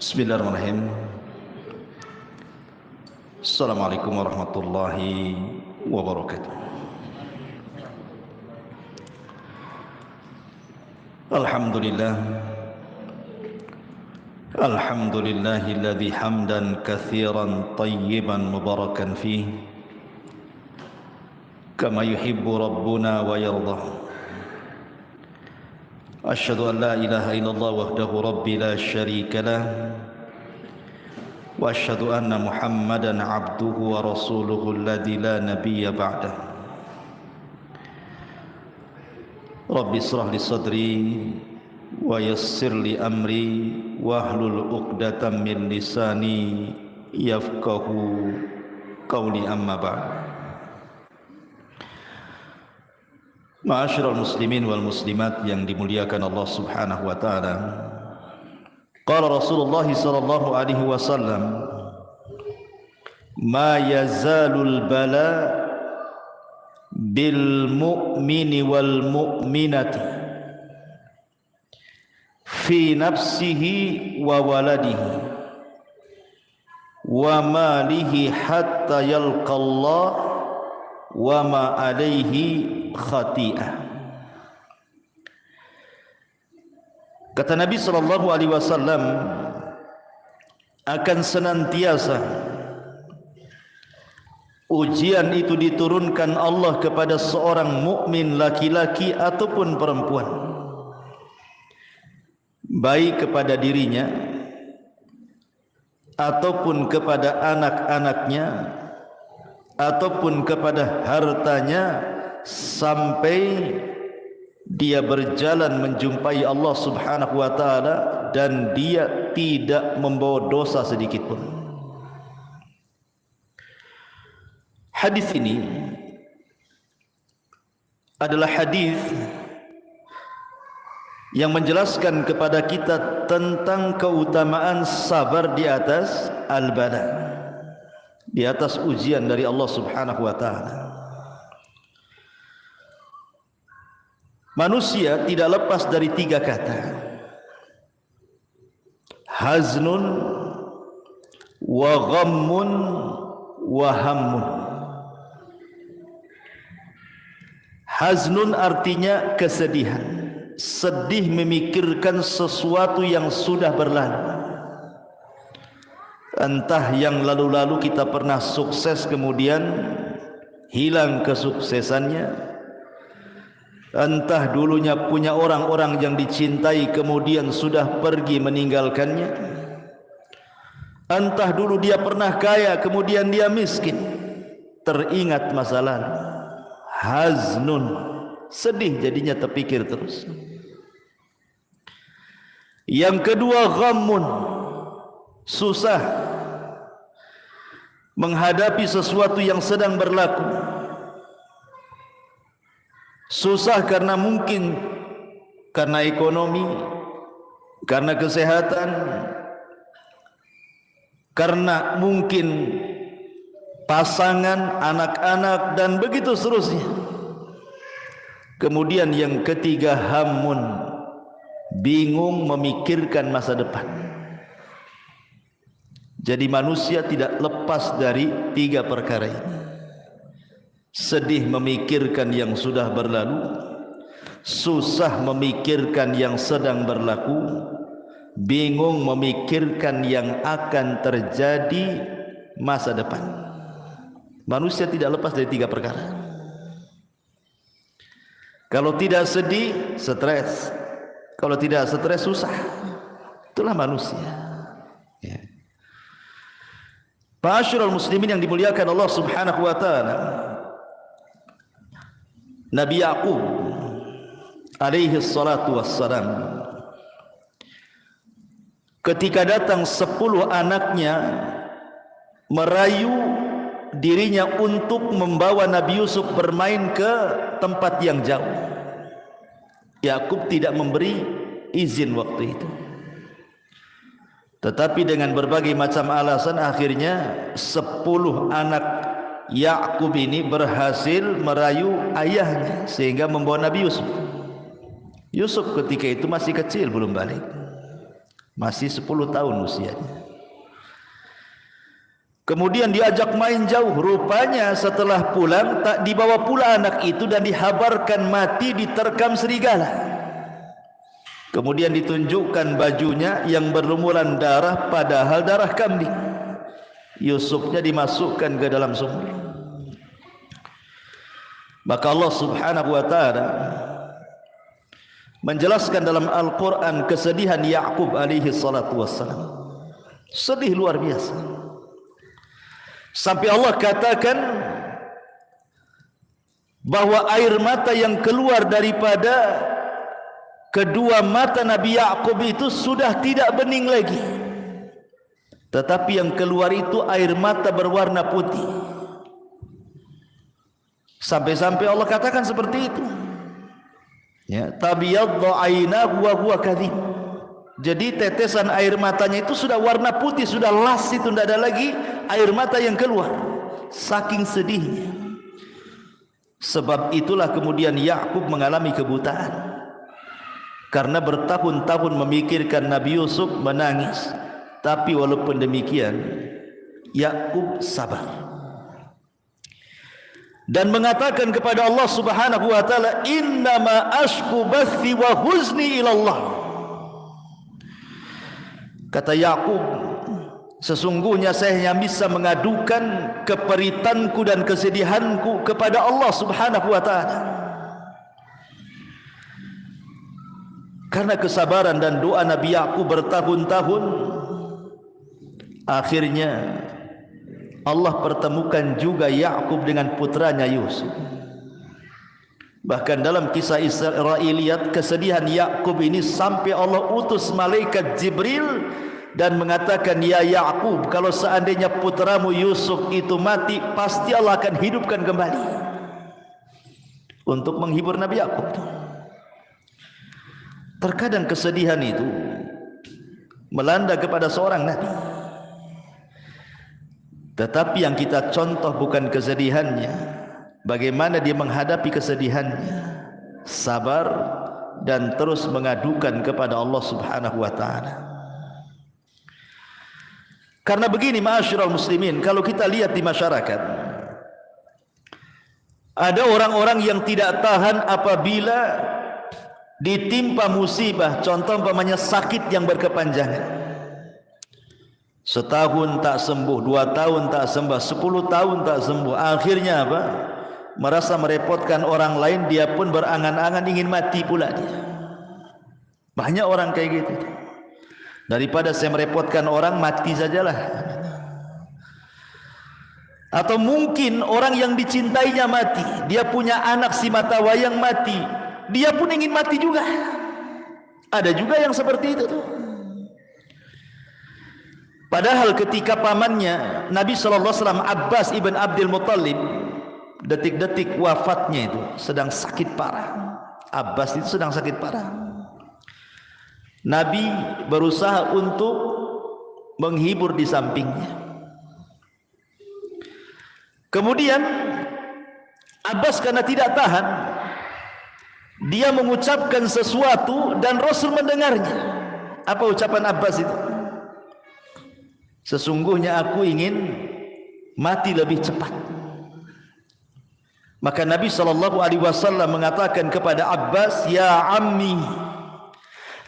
Bismillahirrahmanirrahim. Assalamualaikum warahmatullahi wabarakatuh. Alhamdulillah. Alhamdulillahilladzi hamdan katsiran tayyiban mubarakan fihi kama yuhibbu rabbuna wa yardah. Asyhadu an la ilaha illallah wahdahu rabbi la syarika lah wa asyhadu anna Muhammadan abduhu wa rasuluhu alladzi la nabiyya ba'dah. Rabbi israh li sadri wa yassir li amri wahlul 'uqdatam min lisani yafqahu qawli, amma ba'd. Ma'asyiral muslimin wal muslimat yang dimuliakan Allah Subhanahu wa taala. Qala Rasulullah sallallahu alaihi wasallam, "Ma yazalul bala bil mu'mini wal mu'minati fi nafsihi wa waladihi wa malihi hatta yalqa Allah wa ma alaihi khati'ah." Kata Nabi sallallahu alaihi wasallam, akan senantiasa ujian itu diturunkan Allah kepada seorang mukmin laki-laki ataupun perempuan, baik kepada dirinya ataupun kepada anak-anaknya ataupun kepada hartanya, sampai dia berjalan menjumpai Allah Subhanahu wa taala dan dia tidak membawa dosa sedikit pun. Hadis ini adalah hadis yang menjelaskan kepada kita tentang keutamaan sabar di atas al-bala, di atas ujian dari Allah Subhanahu wa taala. Manusia tidak lepas dari tiga kata: haznun wa ghammun wa hammun. Haznun artinya kesedihan, sedih memikirkan sesuatu yang sudah berlalu. Entah yang lalu-lalu kita pernah sukses kemudian hilang kesuksesannya, entah dulunya punya orang-orang yang dicintai kemudian sudah pergi meninggalkannya, entah dulu dia pernah kaya kemudian dia miskin, teringat masa lalu. Haznun, sedih jadinya, terpikir terus. Yang kedua ghammun, susah menghadapi sesuatu yang sedang berlaku. Susah karena mungkin karena ekonomi, karena kesehatan, karena mungkin pasangan, anak-anak, dan begitu seterusnya. Kemudian yang ketiga hammun, bingung memikirkan masa depan. Jadi manusia tidak lepas dari tiga perkara ini: sedih memikirkan yang sudah berlalu, susah memikirkan yang sedang berlaku, bingung memikirkan yang akan terjadi masa depan. Manusia tidak lepas dari tiga perkara. Kalau tidak sedih, stres. Kalau tidak stres, susah. Itulah manusia. Ya. Ma'asyiral muslimin yang dimuliakan Allah Subhanahu wa taala, Nabi Yaqub alaihi salatu wassalam, ketika datang 10 anaknya merayu dirinya untuk membawa Nabi Yusuf bermain ke tempat yang jauh, Yaqub tidak memberi izin waktu itu. Tetapi dengan berbagai macam alasan, akhirnya 10 anak Yaqub ini berhasil merayu ayahnya sehingga membawa Nabi Yusuf. Yusuf ketika itu masih kecil, belum balik. masih 10 tahun usianya. Kemudian diajak main jauh. Rupanya setelah pulang tak dibawa pula anak itu dan dihabarkan mati diterkam serigala. Kemudian ditunjukkan bajunya yang berlumuran darah, padahal darah kambing. Yusufnya dimasukkan ke dalam sumur. Maka Allah Subhanahu wa taala menjelaskan dalam Al-Quran kesedihan Ya'qub alaihi salatu wassalam. Sedih luar biasa. Sampai Allah katakan bahwa air mata yang keluar daripada kedua mata Nabi Ya'qub itu sudah tidak bening lagi, tetapi yang keluar itu air mata berwarna putih. Sampai-sampai Allah katakan seperti itu. Ya, tabyaddu 'ainahu wa huwa kadhib. Jadi tetesan air matanya itu sudah warna putih, sudah las, itu tidak ada lagi air mata yang keluar, saking sedihnya. Sebab itulah kemudian Ya'qub mengalami kebutaan, karena bertahun-tahun memikirkan Nabi Yusuf menangis. Tapi walaupun demikian Ya'qub sabar dan mengatakan kepada Allah Subhanahu wa taala, innama ashku bathi wa huzni ila Allah. Kata Ya'qub, sesungguhnya saya hanya bisa mengadukan keperitanku dan kesedihanku kepada Allah Subhanahu wa taala. Karena kesabaran dan doa Nabi Ya'qub bertahun-tahun, akhirnya Allah pertemukan juga Ya'qub dengan putranya Yusuf. Bahkan dalam kisah Israiliyat, kesedihan Ya'qub ini sampai Allah utus malaikat Jibril dan mengatakan, ya Ya'qub, kalau seandainya putramu Yusuf itu mati, pasti Allah akan hidupkan kembali, untuk menghibur Nabi Ya'qub. Terkadang kesedihan itu melanda kepada seorang nabi, tetapi yang kita contoh bukan kesedihannya, bagaimana dia menghadapi kesedihannya, sabar dan terus mengadukan kepada Allah Subhanahu wa taala. Karena begini ma'asyiral muslimin, kalau kita lihat di masyarakat, ada orang-orang yang tidak tahan apabila ditimpa musibah, contoh umpamanya sakit yang berkepanjangan. Setahun tak sembuh, 2 tahun tak sembuh, 10 tahun tak sembuh. Akhirnya apa? Merasa merepotkan orang lain, dia pun berangan-angan ingin mati pula dia. Banyak orang kayak gitu. Daripada saya merepotkan orang, mati sajalah. Atau mungkin orang yang dicintainya mati, dia punya anak si mata wayang mati, dia pun ingin mati juga. Ada juga yang seperti itu tuh. Padahal ketika pamannya Nabi SAW, Abbas ibn Abdul Muttalib, detik-detik wafatnya itu sedang sakit parah. Abbas itu sedang sakit parah. Nabi berusaha untuk menghibur di sampingnya. Kemudian Abbas karena tidak tahan, dia mengucapkan sesuatu dan Rasul mendengarnya. Apa ucapan Abbas itu? Sesungguhnya aku ingin mati lebih cepat. Maka Nabi SAW mengatakan kepada Abbas, ya ammi,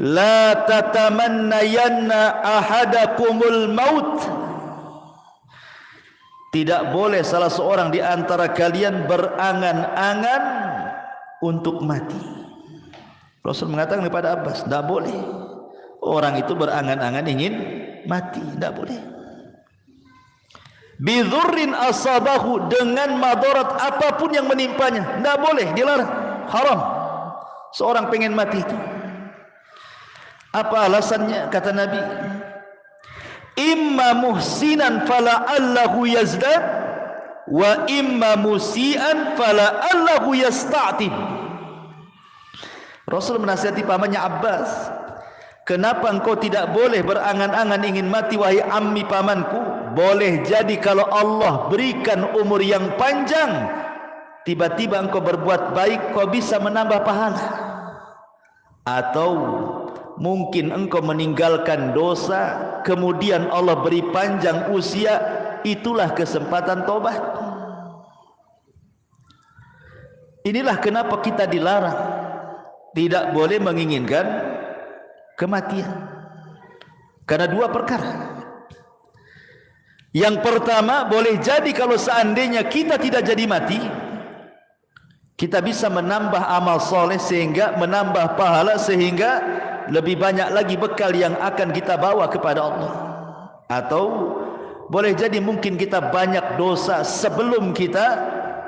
la tatamannayanna ahadakumul maut. Tidak boleh salah seorang di antara kalian berangan-angan untuk mati. Rasul mengatakan kepada Abbas, tidak boleh orang itu berangan-angan ingin mati, tidak boleh. Bidhurrin asabahu, dengan madarat apapun yang menimpanya, tidak boleh, dilarang, haram seorang pengen mati itu. Apa alasannya? Kata Nabi, imma muhsinan fala'allahu yazdad, wa imma musian fala'allahu yasta'tib. Rasul menasihati pamannya Abbas, kenapa engkau tidak boleh berangan-angan ingin mati wahai ammi pamanku? Boleh jadi kalau Allah berikan umur yang panjang, tiba-tiba engkau berbuat baik, kau bisa menambah pahala. Atau mungkin engkau meninggalkan dosa, kemudian Allah beri panjang usia, itulah kesempatan tobat. Inilah kenapa kita dilarang tidak boleh menginginkan kematian, karena dua perkara. Yang pertama, boleh jadi kalau seandainya kita tidak jadi mati, kita bisa menambah amal soleh sehingga menambah pahala, sehingga lebih banyak lagi bekal yang akan kita bawa kepada Allah. Atau boleh jadi mungkin kita banyak dosa sebelum kita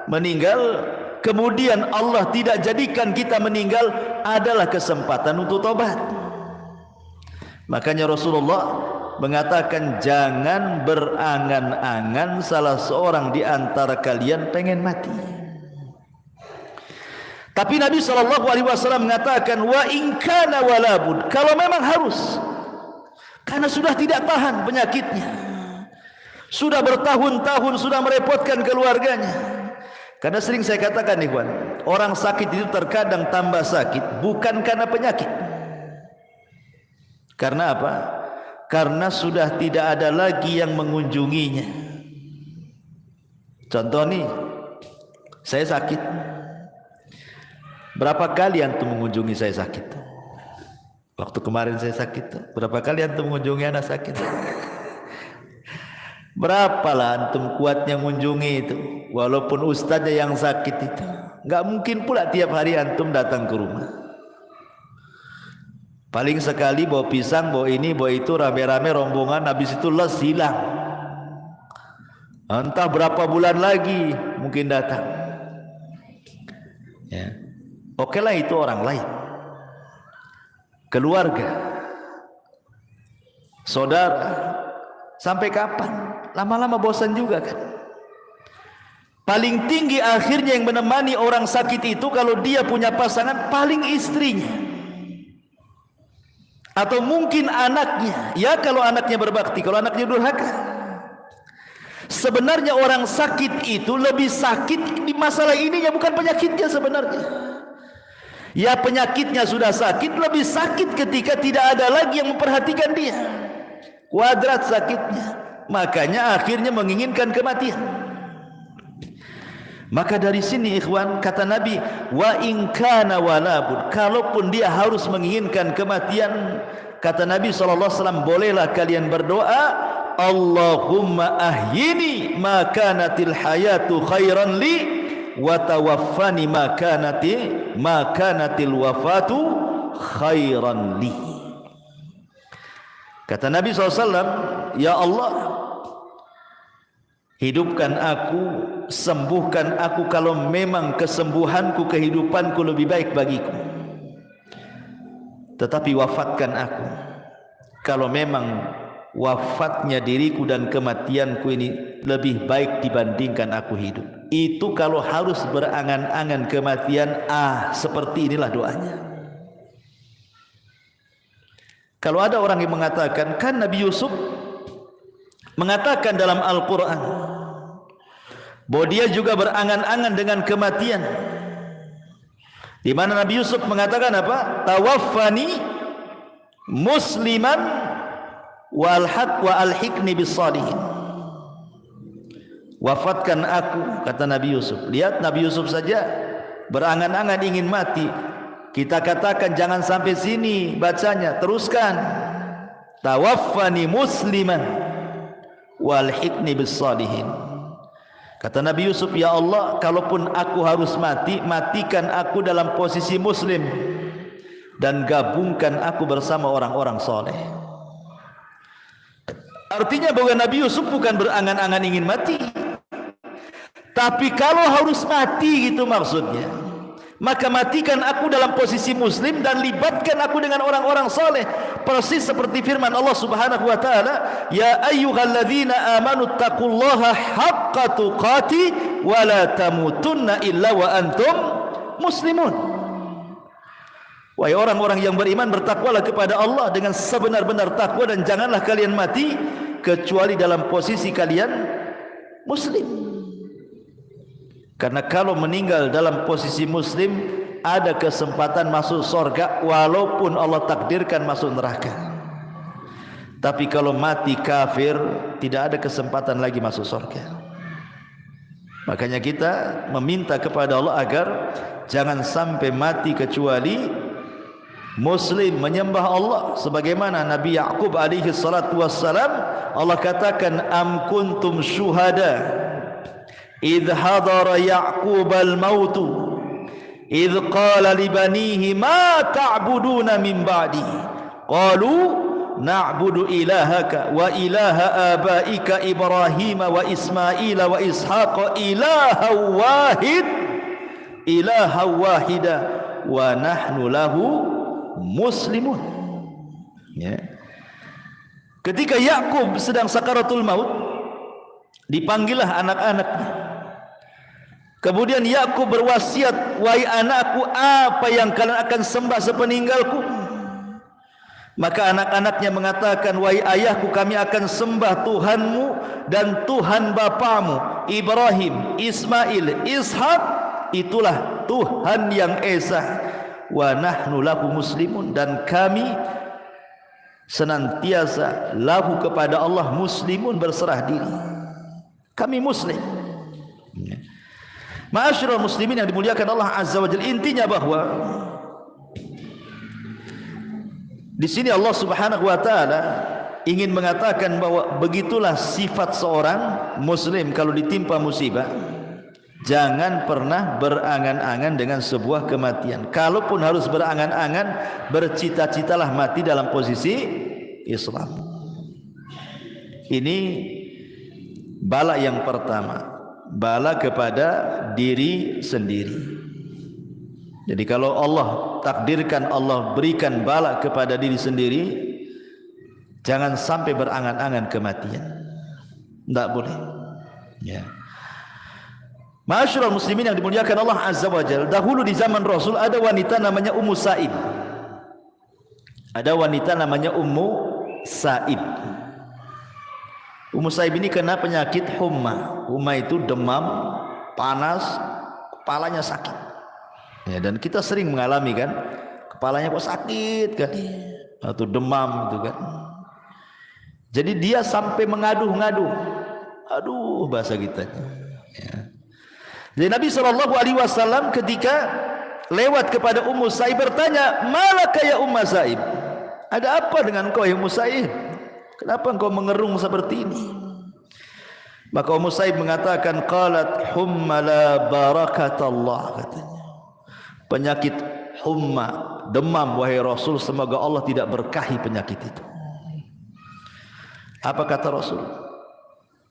meninggal, kemudian Allah tidak jadikan kita meninggal, adalah kesempatan untuk tobat. Makanya Rasulullah mengatakan, jangan berangan-angan salah seorang di antara kalian pengen mati. Tapi Nabi SAW mengatakan, wa in kana walabud, kalau memang harus, karena sudah tidak tahan penyakitnya, sudah bertahun-tahun, sudah merepotkan keluarganya. Karena sering saya katakan, ikhwan, orang sakit itu terkadang tambah sakit bukan karena penyakit. Karena apa? Karena sudah tidak ada lagi yang mengunjunginya. Contoh nih, saya sakit. Berapa kali antum mengunjungi saya sakit? Waktu kemarin saya sakit, berapa kali antum mengunjungi anak sakit? Berapalah antum kuatnya mengunjungi itu, walaupun ustaznya yang sakit itu. Enggak mungkin pula tiap hari antum datang ke rumah. Paling sekali bawa pisang, bawa ini, bawa itu, rame-rame rombongan, habis itu les, hilang. Entah berapa bulan lagi mungkin datang. Ya. Oke lah, itu orang lain. Keluarga, saudara, sampai kapan? Lama-lama bosan juga kan. Paling tinggi akhirnya yang menemani orang sakit itu, kalau dia punya pasangan, paling istrinya. Atau mungkin anaknya. Ya kalau anaknya berbakti, kalau anaknya durhaka. Sebenarnya orang sakit itu lebih sakit di masalah ininya, bukan penyakitnya sebenarnya. Ya penyakitnya sudah sakit, lebih sakit ketika tidak ada lagi yang memperhatikan dia. Kuadrat sakitnya. Makanya akhirnya menginginkan kematian. Maka dari sini ikhwan, kata Nabi, wa in kana walabud, kalaupun dia harus menginginkan kematian, kata Nabi SAW, bolehlah kalian berdoa, Allahumma ahyini ma kanatil hayatu khairan li, wa tawaffani ma kanatil wafatu khairan li. Kata Nabi SAW, ya Allah, hidupkan aku, sembuhkan aku kalau memang kesembuhanku, kehidupanku lebih baik bagiku. Tetapi wafatkan aku kalau memang wafatnya diriku dan kematianku ini lebih baik dibandingkan aku hidup. Itu kalau harus berangan-angan kematian, seperti inilah doanya. Kalau ada orang yang mengatakan, kan Nabi Yusuf mengatakan dalam Al-Quran bahwa dia juga berangan-angan dengan kematian, di mana Nabi Yusuf mengatakan apa? Tawaffani musliman wa alhiqni bis salihin. Wafatkan aku, kata Nabi Yusuf. Lihat, Nabi Yusuf saja berangan-angan ingin mati. Kita katakan jangan sampai sini bacanya, teruskan. Tawaffani musliman walhiqni bis salihin. Kata Nabi Yusuf, ya Allah, kalaupun aku harus mati, matikan aku dalam posisi muslim dan gabungkan aku bersama orang-orang soleh. Artinya bahwa Nabi Yusuf bukan berangan-angan ingin mati, tapi kalau harus mati gitu maksudnya, maka matikan aku dalam posisi muslim dan libatkan aku dengan orang-orang soleh. Persis seperti firman Allah Subhanahu wa taala, ya ayyuhalladzina amanu taqullaha haqqa tuqati wa la tamutunna illa wa antum muslimun. Wahai orang-orang yang beriman, bertakwalah kepada Allah dengan sebenar-benar takwa dan janganlah kalian mati kecuali dalam posisi kalian muslim. Karena kalau meninggal dalam posisi muslim, ada kesempatan masuk surga walaupun Allah takdirkan masuk neraka. Tapi kalau mati kafir, tidak ada kesempatan lagi masuk surga. Makanya kita meminta kepada Allah agar jangan sampai mati kecuali muslim, menyembah Allah sebagaimana Nabi Yaqub alaihi salatu wassalam. Allah katakan, am kuntum syuhada idh hadara Yaqub al-maut idh qala li banihi ma ta'buduna min ba'di qalu na'budu ilahaka wa ilaha abaika Ibrahim wa Ismail wa Ishaq ilaha wahida wa nahnu lahu muslimun. Ya. Ketika Yakub sedang sakaratul maut, dipanggillah anak-anaknya. Kemudian Yakub berwasiat, wahai anakku, apa yang kalian akan sembah sepeninggalku? Maka anak-anaknya mengatakan, wahai ayahku, kami akan sembah Tuhanmu dan Tuhan bapamu Ibrahim, Ismail, Ishak, itulah Tuhan yang esa. Wa nahnu lahu muslimun, dan kami senantiasa lahu kepada Allah muslimun, berserah diri. Kami muslim. Ma'asyiral muslimin yang dimuliakan Allah Azza wa Jalla, intinya bahwa di sini Allah Subhanahu wa taala ingin mengatakan bahwa begitulah sifat seorang muslim kalau ditimpa musibah. Jangan pernah berangan-angan dengan sebuah kematian. Kalaupun harus berangan-angan, bercita-citalah mati dalam posisi Islam. Ini bala yang pertama, bala kepada diri sendiri. Jadi kalau Allah takdirkan, Allah berikan bala kepada diri sendiri, jangan sampai berangan-angan kematian. Tidak boleh. Ya. Ma'asyiral muslimin yang dimuliakan Allah Azza wa Jalla, dahulu di zaman Rasul ada wanita namanya Ummu Sa'ib. Ada wanita namanya Ummu Sa'ib. Ummu Sa'ib ini kena penyakit humma. Humma itu demam, panas, kepalanya sakit. Ya, dan kita sering mengalami kan, kepalanya kok sakit kan, atau demam gitu kan. Jadi dia sampai mengaduh-ngaduh. Aduh, bahasa kita. Ya. Jadi Nabi SAW ketika lewat kepada Ummu Sa'ib bertanya, malaka ya Ummu Sa'ib, ada apa dengan kau ya Ummu Sa'ib? Kenapa engkau mengerung seperti ini? Maka Ummu Sa'ib mengatakan, qalat humma la barakatallah, katanya, penyakit humma, demam wahai Rasul, semoga Allah tidak berkahi penyakit itu. Apa kata Rasul?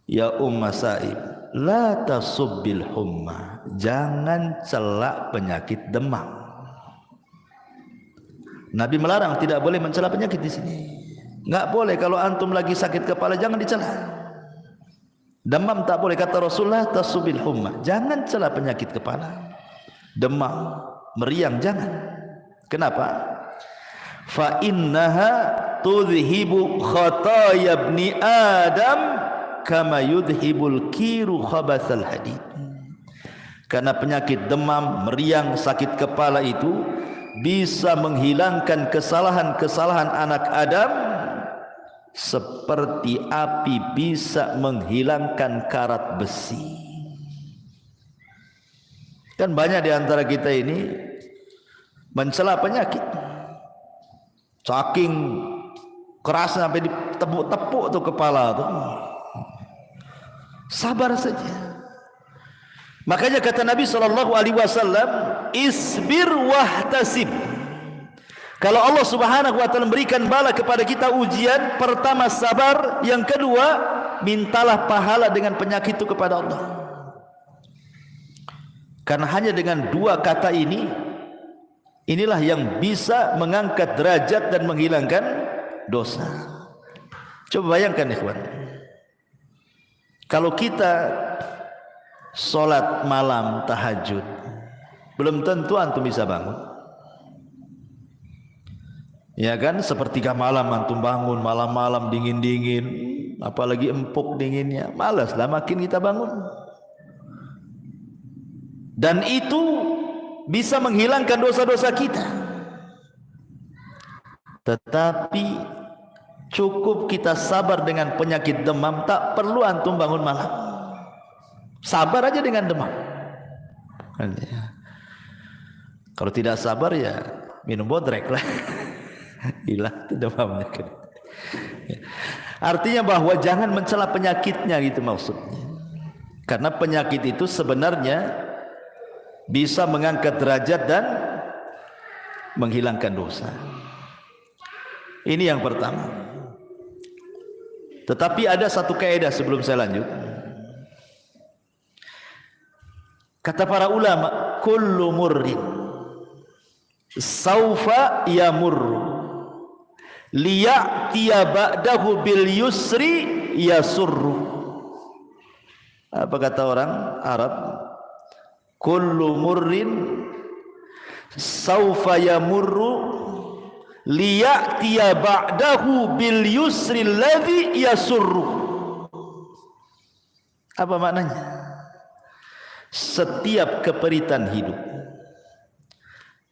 Ya Ummu Sa'ib, la tasubbil humma, jangan celak penyakit demam. Nabi melarang, tidak boleh mencela penyakit di sini. Enggak boleh, kalau antum lagi sakit kepala jangan dicela. Demam tak boleh, kata Rasulullah, tasubbil humma, jangan cela penyakit kepala. Demam, meriang jangan. Kenapa? Fa innaha tudhibu khataya ibni Adam kama yudhibul kiru khabathal hadid. Karena penyakit demam, meriang, sakit kepala itu bisa menghilangkan kesalahan-kesalahan anak Adam seperti api bisa menghilangkan karat besi. Kan banyak di antara kita ini mencela penyakit, saking kerasnya sampai ditepuk-tepuk tuh kepala tuh. Sabar saja. Makanya kata Nabi SAW, isbir wahtasib. Kalau Allah Subhanahu wa taala memberikan bala kepada kita ujian, pertama sabar, yang kedua mintalah pahala dengan penyakit itu kepada Allah. Karena hanya dengan dua kata ini, inilah yang bisa mengangkat derajat dan menghilangkan dosa. Coba bayangkan ikhwan, kalau kita sholat malam tahajud, belum tentu antum bisa bangun. Ya kan, sepertiga malam antum bangun, malam-malam dingin-dingin, apalagi empuk dinginnya, malas lah makin kita bangun. Dan itu bisa menghilangkan dosa-dosa kita. Tetapi cukup kita sabar dengan penyakit demam, tak perlu antum bangun malam. Sabar aja dengan demam. Kalau tidak sabar ya minum bodrek lah. Hilang demamnya. Artinya bahwa jangan mencela penyakitnya, gitu maksudnya. Karena penyakit itu sebenarnya bisa mengangkat derajat dan menghilangkan dosa. Ini yang pertama. Tetapi ada satu kaidah sebelum saya lanjut. Kata para ulama, kullu murrin saufa yamurru liya'tiya ba'dahu bil yusri yasurru. Apa kata orang Arab? Kullu murrin saufa yamurru liya'tiya ba'dahu bil yusri alladhi yasurru. Apa maknanya? Setiap keperitan hidup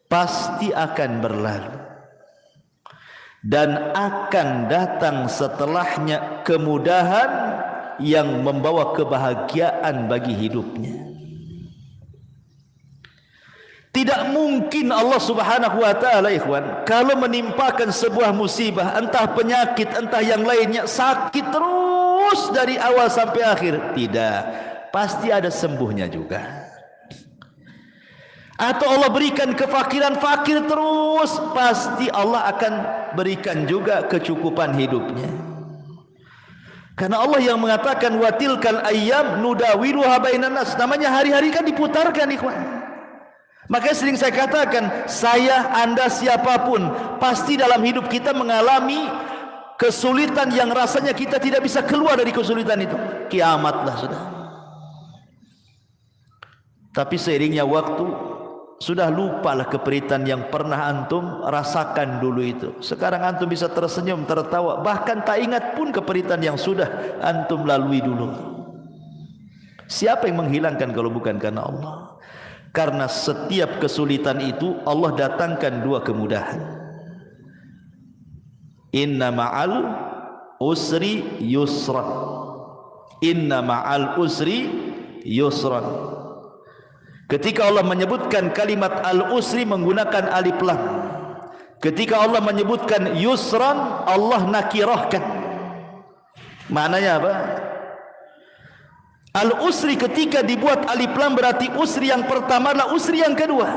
pasti akan berlalu, dan akan datang setelahnya kemudahan yang membawa kebahagiaan bagi hidupnya. Tidak mungkin Allah Subhanahu wa taala, ikhwan, kalau menimpakan sebuah musibah, entah penyakit, entah yang lainnya, sakit terus dari awal sampai akhir. Tidak, pasti ada sembuhnya juga. Atau Allah berikan kefakiran, fakir terus, pasti Allah akan berikan juga kecukupan hidupnya. Karena Allah yang mengatakan wa tilkal ayyam nudawiluha bainan nas. Namanya hari-hari kan diputarkan, ikhwan. Makanya sering saya katakan, saya, Anda, siapapun, pasti dalam hidup kita mengalami kesulitan yang rasanya kita tidak bisa keluar dari kesulitan itu. Kiamatlah sudah. Tapi seiringnya waktu, sudah lupalah keperitan yang pernah antum rasakan dulu itu. Sekarang antum bisa tersenyum, tertawa, bahkan tak ingat pun keperitan yang sudah antum lalui dulu. Siapa yang menghilangkan kalau bukan karena Allah? Karena setiap kesulitan itu Allah datangkan dua kemudahan. Inna ma'al usri yusran. Inna ma'al usri yusran. Ketika Allah menyebutkan kalimat al-usri menggunakan alif lam. Ketika Allah menyebutkan yusran, Allah nakirahkan. Maknanya apa? Al-usri ketika dibuat alif lam berarti usri yang pertama adalah usri yang kedua.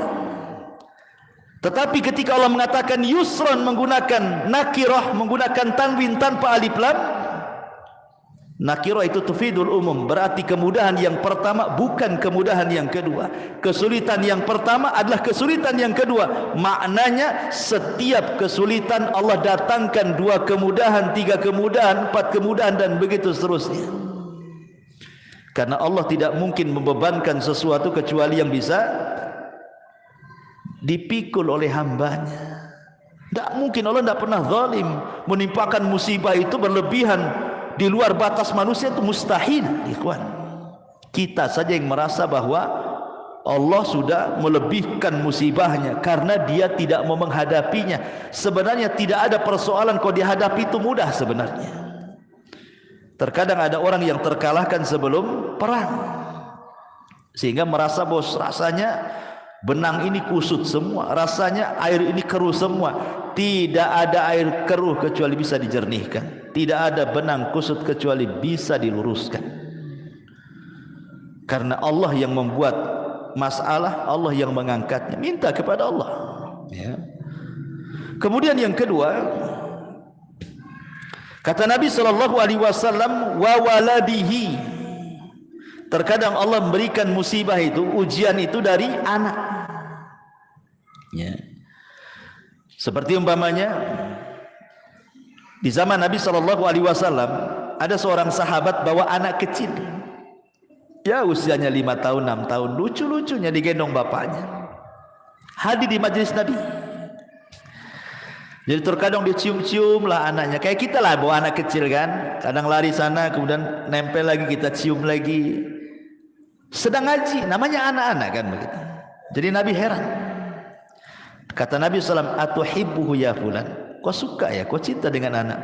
Tetapi ketika Allah mengatakan yusran menggunakan nakirah, menggunakan tanwin tanpa alif lam, nakirah itu tufidul umum, berarti kemudahan yang pertama bukan kemudahan yang kedua. Kesulitan yang pertama adalah kesulitan yang kedua. Maknanya setiap kesulitan Allah datangkan dua kemudahan, tiga kemudahan, empat kemudahan, dan begitu seterusnya. Karena Allah tidak mungkin membebankan sesuatu kecuali yang bisa dipikul oleh hambanya. Tidak mungkin, Allah tidak pernah zalim. Menimpakan musibah itu berlebihan di luar batas manusia, itu mustahil, ikhwan. Kita saja yang merasa bahwa Allah sudah melebihkan musibahnya karena dia tidak mau menghadapinya. Sebenarnya tidak ada persoalan kalau dihadapi itu mudah sebenarnya. Terkadang ada orang yang terkalahkan sebelum perang, sehingga merasa bos, rasanya benang ini kusut semua, rasanya air ini keruh semua. Tidak ada air keruh kecuali bisa dijernihkan. Tidak ada benang kusut kecuali bisa diluruskan. Karena Allah yang membuat masalah, Allah yang mengangkatnya. Minta kepada Allah, ya. Kemudian yang kedua, kata Nabi SAW, wa waladihi. Terkadang Allah memberikan musibah itu, ujian itu dari anak, ya. Seperti umpamanya di zaman Nabi SAW ada seorang sahabat bawa anak kecil, ya usianya 5 tahun 6 tahun, lucu-lucunya digendong bapaknya, hadir di majelis Nabi. Jadi terkadang dicium-cium lah anaknya, kayak kita lah bawa anak kecil kan, kadang lari sana kemudian nempel lagi, kita cium lagi. Sedang ngaji, namanya anak-anak kan begitu, Jadi Nabi heran. Kata Nabi SAW, atuhibbuhu ya fulan, kau suka ya, kau cinta dengan anak?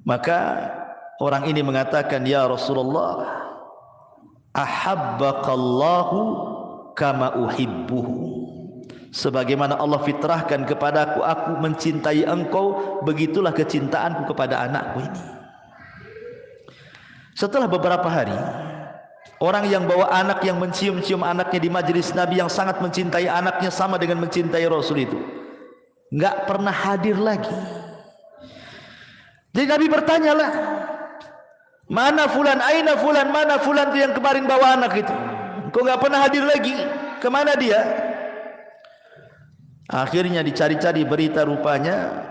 Maka orang ini mengatakan, ya Rasulullah, ahabbaqallahu kama uhibbuhu. Sebagaimana Allah fitrahkan kepadaku, aku mencintai engkau, begitulah kecintaanku kepada anakku ini. Setelah beberapa hari, orang yang bawa anak, yang mencium-cium anaknya di majelis Nabi, yang sangat mencintai anaknya sama dengan mencintai Rasul itu, enggak pernah hadir lagi. Jadi Nabi bertanyalah, mana fulan, aina fulan, mana fulan itu yang kemarin bawa anak itu? Kok enggak pernah hadir lagi? Kemana dia? Akhirnya dicari-cari berita, rupanya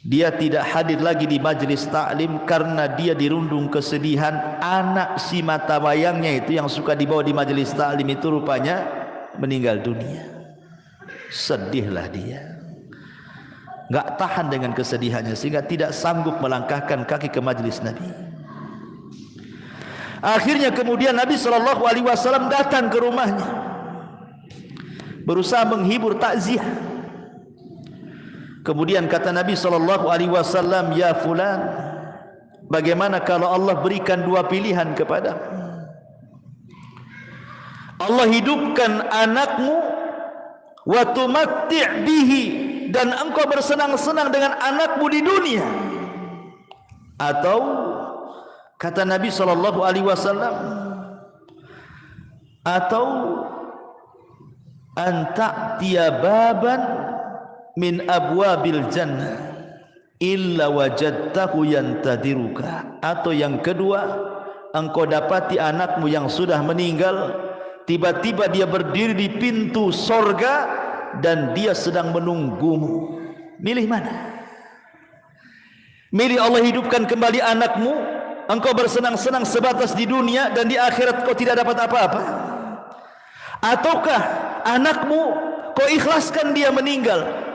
dia tidak hadir lagi di majelis taklim karena dia dirundung kesedihan. Anak si mata wayangnya itu yang suka dibawa di majelis taklim itu rupanya meninggal dunia. Sedihlah dia, enggak tahan dengan kesedihannya sehingga tidak sanggup melangkahkan kaki ke majelis Nabi. Akhirnya kemudian Nabi SAW datang ke rumahnya, berusaha menghibur, takziah. Kemudian kata Nabi SAW, ya fulan, bagaimana kalau Allah berikan dua pilihan kepadamu? Allah hidupkan anakmu, wa tumatti' bihi, dan engkau bersenang-senang dengan anakmu di dunia. Atau kata Nabi SAW, atau anta'tiya baban min abwabil jannah illa wajadtahu yantadiruka. Atau yang kedua, engkau dapati anakmu yang sudah meninggal, tiba-tiba dia berdiri di pintu sorga dan dia sedang menunggumu. Milih mana? Milih Allah hidupkan kembali anakmu, engkau bersenang-senang sebatas di dunia dan di akhirat kau tidak dapat apa-apa, ataukah anakmu kau ikhlaskan dia meninggal,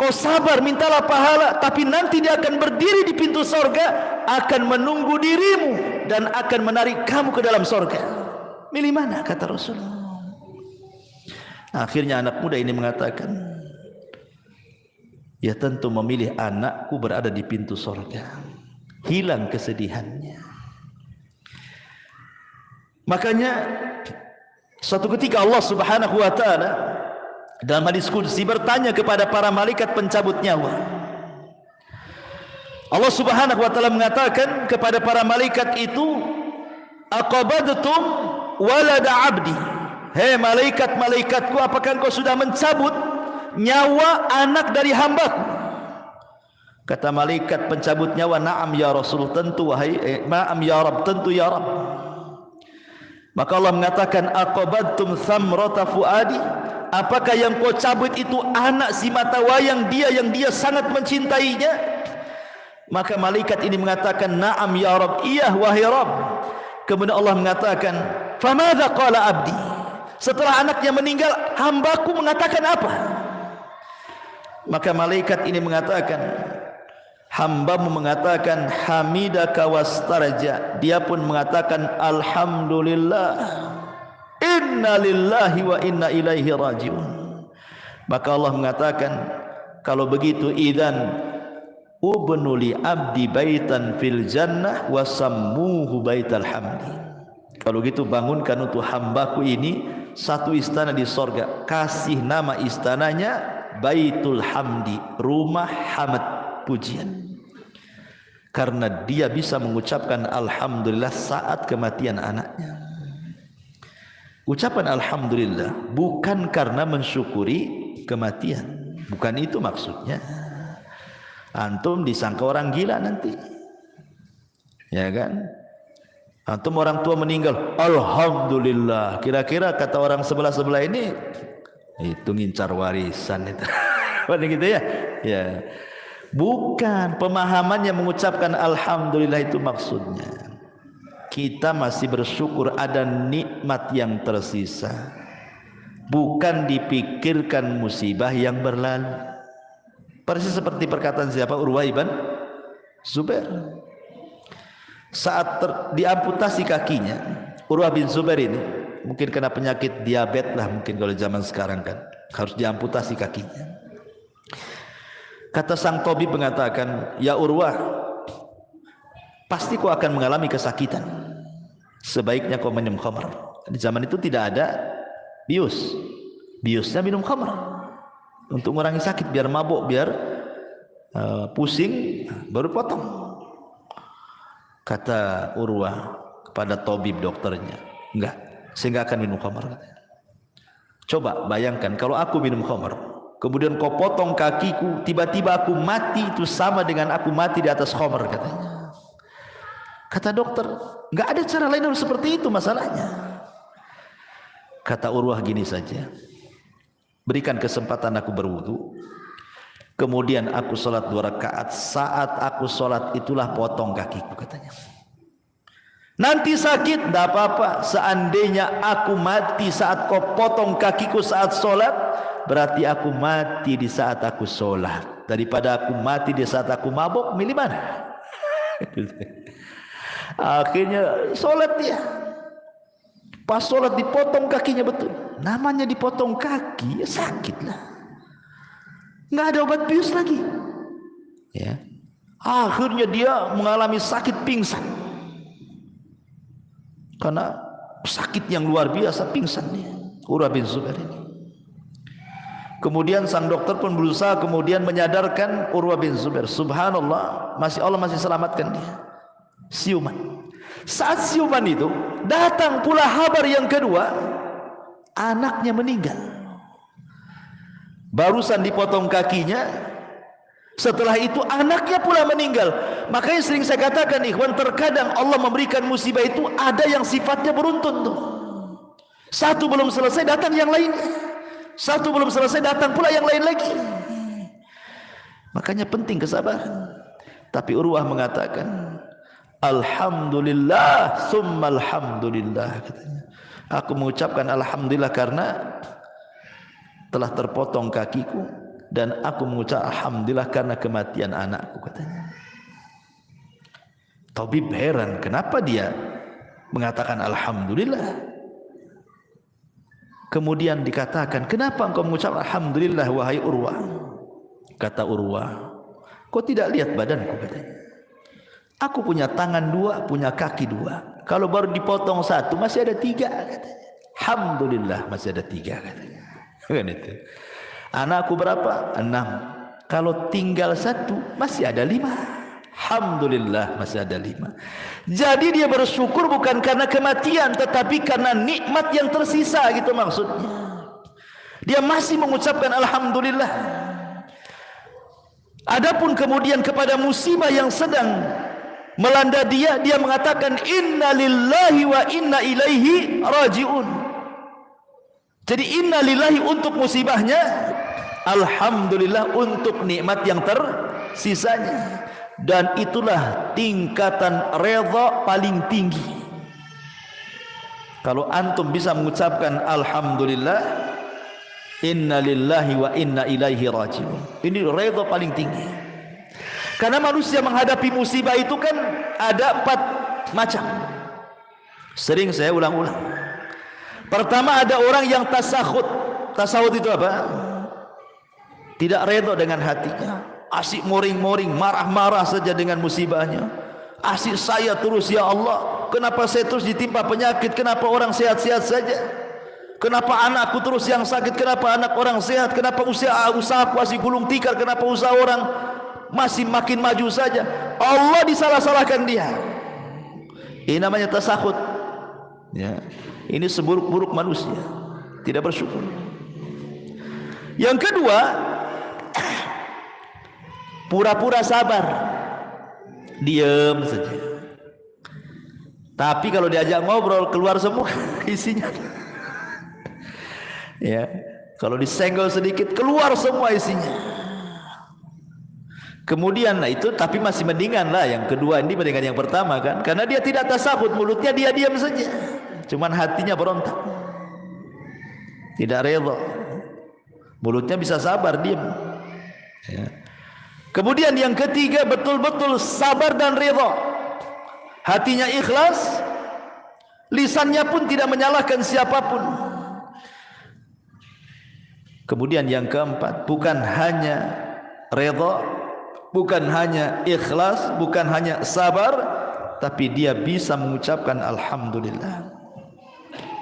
kau sabar, mintalah pahala, tapi nanti dia akan berdiri di pintu sorga, akan menunggu dirimu dan akan menarik kamu ke dalam sorga. Milih mana? Kata Rasulullah. Akhirnya anak muda ini mengatakan, ya tentu memilih anakku berada di pintu sorga. Hilang kesedihannya. Makanya suatu ketika Allah Subhanahu wa ta'ala dalam hadis qudsi bertanya kepada para malaikat pencabut nyawa. Allah Subhanahu wa ta'ala mengatakan kepada para malaikat itu, aqabadtum walada abdi. Hei malaikat-malaikatku, apakah engkau sudah mencabut nyawa anak dari hambaku? Kata malaikat pencabut nyawa, na'am ya Rasul, tentu wahai na'am ya Rabb, tentu ya Rabb. Maka Allah mengatakan, aqabadtum thamrata fuadi, apakah yang kau cabut itu anak si mata wayang dia yang dia sangat mencintainya? Maka malaikat ini mengatakan, na'am ya Rabb, iya wahai Rabb. Kemudian Allah mengatakan, famadza qala abdi, setelah anaknya meninggal hambaku mengatakan apa? Maka malaikat ini mengatakan, hambamu mengatakan hamidaka wastarja, dia pun mengatakan alhamdulillah, inna lillahi wa inna ilaihi rajiun. Maka Allah mengatakan, kalau begitu idzan ubnu li abdi baitan fil jannah wa sammuhu baital hamdi. Kalau gitu bangunkan untuk hambaku ini satu istana di sorga, kasih nama istananya Baitul Hamdi, rumah hamd, pujian. Karena dia bisa mengucapkan alhamdulillah saat kematian anaknya. Ucapan alhamdulillah bukan karena mensyukuri kematian, bukan itu maksudnya. Antum disangka orang gila nanti, ya kan? Antum orang tua meninggal, alhamdulillah, kira-kira kata orang sebelah-sebelah ini itu ngincar warisan itu. Benar gitu ya? Ya. Bukan, pemahamannya mengucapkan alhamdulillah itu maksudnya kita masih bersyukur ada nikmat yang tersisa, bukan dipikirkan musibah yang berlalu. Persis seperti perkataan siapa? Urwah ibn Zubair. Saat diamputasi kakinya, Urwah bin Zubair ini mungkin kena penyakit diabetes lah mungkin kalau zaman sekarang kan. Harus diamputasi kakinya. Kata sang tabib mengatakan, "Ya Urwah, pasti kau akan mengalami kesakitan. Sebaiknya kau minum khamr." Di zaman itu tidak ada bius. Biusnya minum khamr untuk mengurangi sakit, biar mabuk, biar pusing, baru potong. Kata Urwah kepada tabib dokternya, "Enggak, saya enggak akan minum khamr." Coba bayangkan kalau aku minum khamr, kemudian kau potong kakiku, tiba-tiba aku mati, itu sama dengan aku mati di atas khamr, katanya. Kata dokter, enggak ada cara lain seperti itu masalahnya. Kata Urwah, gini saja, berikan kesempatan aku berwudu, kemudian aku sholat 2 rakaat. Saat aku sholat itulah potong kakiku, katanya. Nanti sakit, tidak apa-apa. Seandainya aku mati saat kau potong kakiku saat sholat, berarti aku mati di saat aku sholat. Daripada aku mati di saat aku mabuk, milih mana? Akhirnya sholat dia. Pas sholat dipotong kakinya, betul. Namanya dipotong kaki, ya sakit lah. Nggak ada obat bius lagi. Ya. Akhirnya dia mengalami sakit pingsan. Karena sakit yang luar biasa, pingsan dia, Urwah bin Zubair ini. Kemudian sang dokter pun berusaha kemudian menyadarkan Urwah bin Zubair. Subhanallah, Allah masih selamatkan dia. Siuman. Saat siuman itu datang pula kabar yang kedua, anaknya meninggal. Barusan dipotong kakinya, setelah itu anaknya pula meninggal. Makanya sering saya katakan, ikhwan, terkadang Allah memberikan musibah itu ada yang sifatnya beruntun tuh. Satu belum selesai datang yang lain, satu belum selesai datang pula yang lain lagi. Makanya penting kesabaran. Tapi Urwah mengatakan, alhamdulillah summa alhamdulillah, katanya. Aku mengucapkan alhamdulillah karena telah terpotong kakiku, dan aku mengucap alhamdulillah karena kematian anakku, katanya. Tabib heran, kenapa dia mengatakan alhamdulillah? Kemudian dikatakan, kenapa engkau mengucap alhamdulillah wahai Urwah? Kata Urwah, kau tidak lihat badanku, katanya. Aku punya tangan 2, punya kaki 2. Kalau baru dipotong 1 masih ada 3, katanya. Alhamdulillah masih ada 3, katanya. Kan itu. Anakku berapa? 6. Kalau tinggal 1 masih ada 5. Alhamdulillah masih ada 5. Jadi dia bersyukur bukan karena kematian, tetapi karena nikmat yang tersisa, gitu maksudnya. Dia masih mengucapkan alhamdulillah. Adapun kemudian kepada musibah yang sedang melanda dia, dia mengatakan inna lillahi wa inna ilaihi rajiun. Jadi inna lillahi untuk musibahnya, alhamdulillah untuk nikmat yang tersisanya. Dan itulah tingkatan redha paling tinggi. Kalau antum bisa mengucapkan alhamdulillah, inna lillahi wa inna ilaihi rajiun, ini redha paling tinggi. Karena manusia menghadapi musibah itu kan ada 4 macam. Sering saya ulang-ulang. Pertama, ada orang yang tasakhut. Tasakhut itu apa? Tidak redha dengan hatinya, asik moring-moring, marah-marah saja dengan musibahnya. Asik saya terus, ya Allah, kenapa saya terus ditimpa penyakit? Kenapa orang sehat-sehat saja? Kenapa anakku terus yang sakit? Kenapa anak orang sehat? Kenapa usahaku masih gulung tikar? Kenapa usaha orang masih makin maju saja? Allah disalah-salahkan dia. Ini namanya tasakhut. Ya, ini seburuk-buruk manusia, tidak bersyukur. Yang kedua, pura-pura sabar, diam saja. Tapi kalau diajak ngobrol keluar semua isinya. Ya, kalau disenggol sedikit keluar semua isinya. Kemudian itu tapi masih mendingan lah yang kedua ini dibandingkan yang pertama kan, karena dia tidak tasakhut, mulutnya dia diam saja, cuman hatinya berontak, tidak redha. Mulutnya bisa sabar, diam. Ya. Kemudian yang ketiga, betul-betul sabar dan redha, hatinya ikhlas, lisannya pun tidak menyalahkan siapapun. Kemudian yang keempat, bukan hanya redha, bukan hanya ikhlas, bukan hanya sabar, tapi dia bisa mengucapkan alhamdulillah.